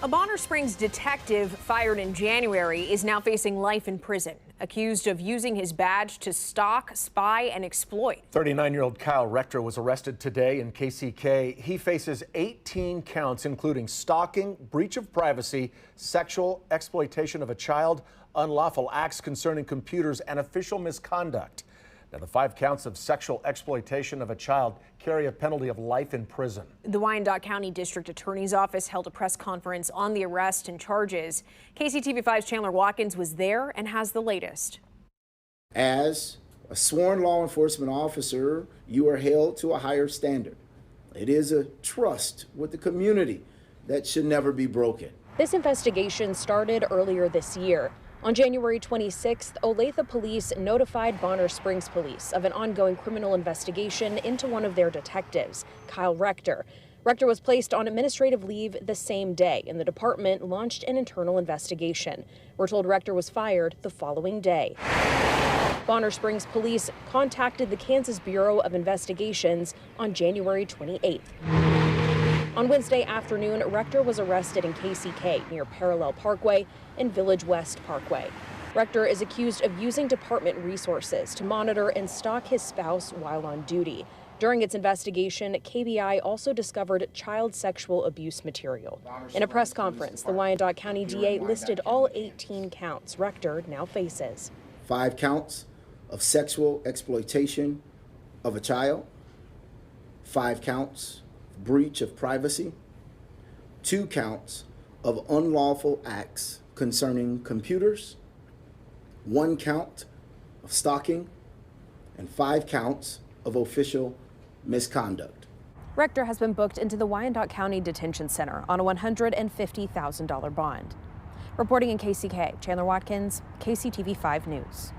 A Bonner Springs detective fired in January is now facing life in prison, accused of using his badge to stalk, spy, and exploit. 39-year-old Kyle Rector was arrested today in KCK. He faces 18 counts, including stalking, breach of privacy, sexual exploitation of a child, unlawful acts concerning computers, and official misconduct. Now, the 5 counts of sexual exploitation of a child carry a penalty of life in prison. The Wyandotte County District Attorney's Office held a press conference on the arrest and charges. KCTV5's Chandler Watkins was there and has the latest. As a sworn law enforcement officer, you are held to a higher standard. It is a trust with the community that should never be broken. This investigation started earlier this year. On January 26th, Olathe police notified Bonner Springs police of an ongoing criminal investigation into one of their detectives, Kyle Rector. Rector was placed on administrative leave the same day, and the department launched an internal investigation. We're told Rector was fired the following day. Bonner Springs police contacted the Kansas Bureau of Investigations on January 28th. On Wednesday afternoon, Rector was arrested in KCK near Parallel Parkway and Village West Parkway. Rector is accused of using department resources to monitor and stalk his spouse while on duty. During its investigation, KBI also discovered child sexual abuse material. In a press conference, the Wyandotte County DA listed all 18 counts Rector now faces. 5 counts of sexual exploitation of a child, 5 counts breach of privacy, 2 counts of unlawful acts concerning computers, 1 count of stalking, and 5 counts of official misconduct. Rector has been booked into the Wyandotte County Detention Center on a $150,000 bond. Reporting in KCK, Chandler Watkins, KCTV5 News.